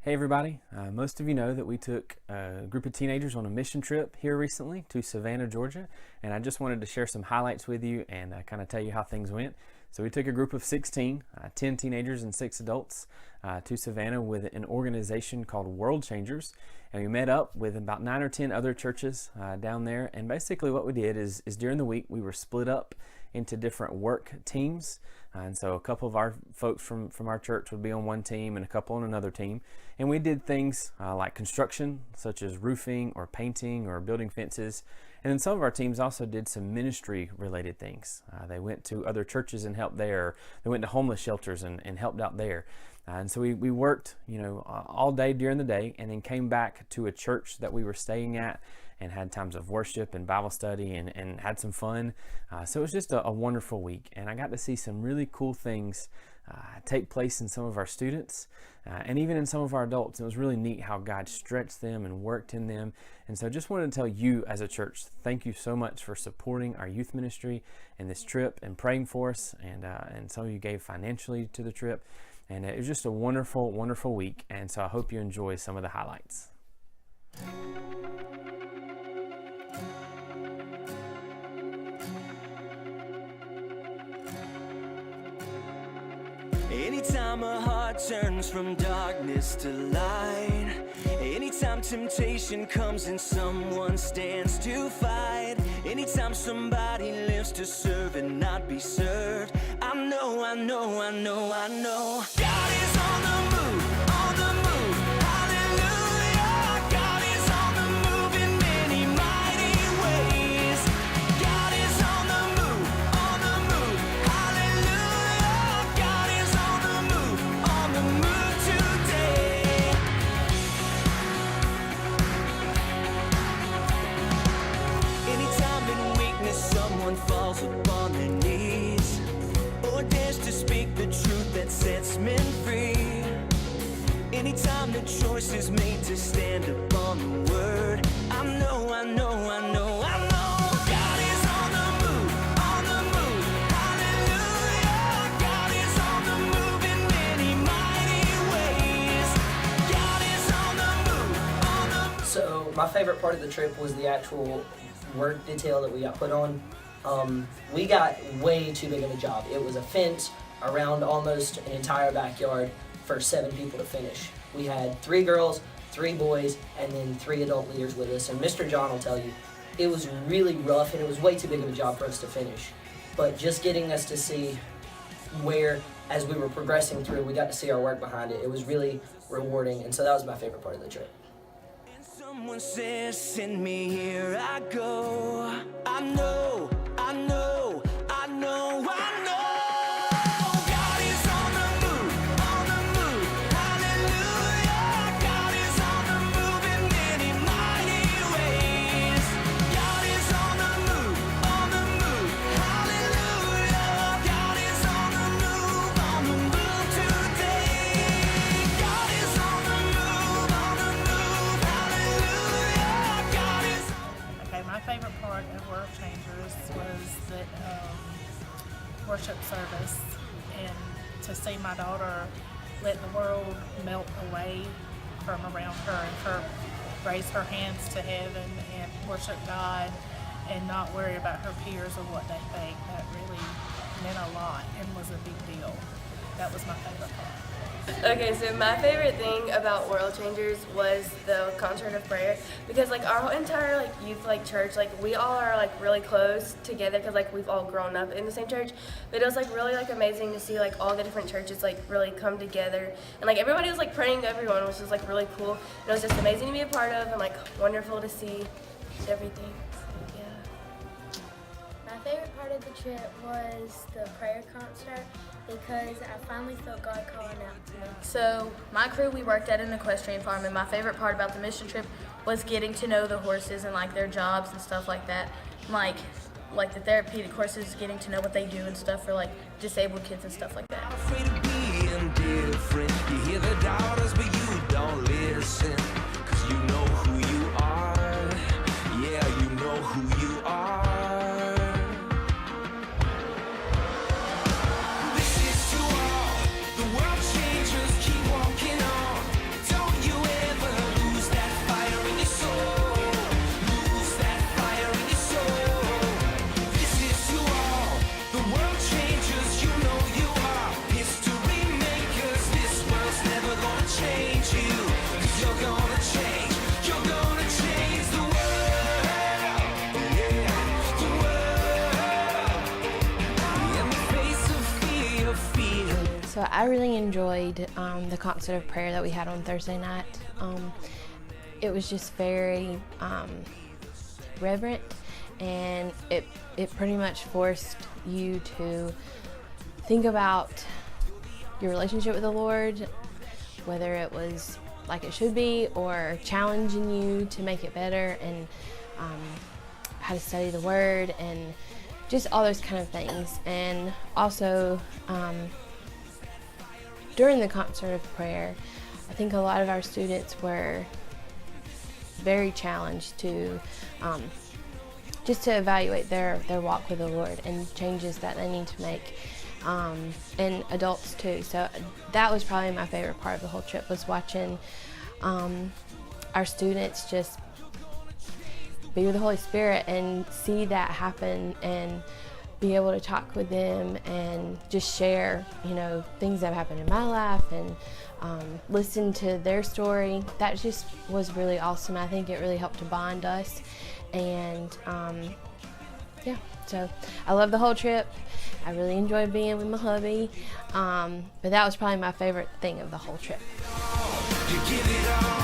Hey everybody, most of you know that we took a group of teenagers on a mission trip here recently to Savannah, Georgia, and I just wanted to share some highlights with you and kind of tell you how things went. So we took a group of 16, 10 teenagers and 6 adults to Savannah with an organization called World Changers, and we met up with about 9 or 10 other churches down there, and basically what we did is during the week we were split up into different work teams. And so a couple of our folks from our church would be on one team and a couple on another team. And we did things like construction, such as roofing or painting or building fences. And then some of our teams also did some ministry related things. They went to other churches and helped there. They went to homeless shelters and helped out there. And so we worked, all day during the day, and then came back to a church that we were staying at and had times of worship and Bible study and had some fun. So it was just a wonderful week, and I got to see some really cool things take place in some of our students and even in some of our adults. It was really neat how God stretched them and worked in them. And so I just wanted to tell you as a church, thank you so much for supporting our youth ministry and this trip and praying for us. And some of you gave financially to the trip. And it was just a wonderful, wonderful week. And so I hope you enjoy some of the highlights. Anytime a heart turns from darkness to light, anytime temptation comes and someone stands to fight, anytime somebody lives to serve and not be served, I know God is on the move, on the move, hallelujah. God is on the move in many mighty ways. God is on the move, hallelujah. God is on the move today. Anytime in weakness someone falls upon their knees or dares to speak the truth that sets men free, anytime the choice is made to stand upon the word, I know God is on the move, hallelujah. God is on the move in many mighty ways. God is on the move, So my favorite part of the trip was the actual work detail that we got put on. We got way too big of a job. It was a fence around almost an entire backyard for 7 people to finish. We had 3 girls, 3 boys, and then 3 adult leaders with us. And Mr. John will tell you, it was really rough and it was way too big of a job for us to finish. But just getting us to see where, as we were progressing through, we got to see our work behind it. It was really rewarding, and so that was my favorite part of the trip. someone says, send me, here I go. I know. God is on the move, hallelujah. God is on the move in many mighty ways. God is on the move, hallelujah. God is on the move today. God is on the move, hallelujah. God is on. Okay, my favorite part of World Changers was the worship service, and to see my daughter let the world melt away from around her and her raise her hands to heaven and worship God and not worry about her peers or what they think. That really meant a lot and was a big deal. That was my favorite part. Okay, so my favorite thing about World Changers was the concert of prayer, because like our whole entire youth church, we all are really close together because we've all grown up in the same church. But it was really amazing to see all the different churches really come together, and everybody was praying to everyone, which was really cool. And it was just amazing to be a part of and wonderful to see everything. So, yeah. My favorite part of the trip was the prayer concert because I finally felt God calling out to me. So my crew we worked at an equestrian farm, and my favorite part about the mission trip was getting to know the horses and their jobs and stuff like that. Like the therapeutic horses, getting to know what they do and stuff for disabled kids and stuff like that. Afraid of being different. You hear the doubters, but you don't listen. 'Cause you know who you are. Yeah, you know who you are. This is to all the world changers. Keep walking on. Don't So I really enjoyed the concert of prayer that we had on Thursday night. It was just very reverent, and it pretty much forced you to think about your relationship with the Lord, whether it was like it should be or challenging you to make it better, and how to study the Word and just all those kind of things. And also during the concert of prayer, I think a lot of our students were very challenged to just to evaluate their walk with the Lord and changes that they need to make, and adults too. So that was probably my favorite part of the whole trip, was watching our students just be with the Holy Spirit and see that happen, and be able to talk with them and just share, things that have happened in my life, and listen to their story. That just was really awesome. I think it really helped to bond us, and yeah, so I love the whole trip. I really enjoyed being with my hubby, but that was probably my favorite thing of the whole trip. You give it all.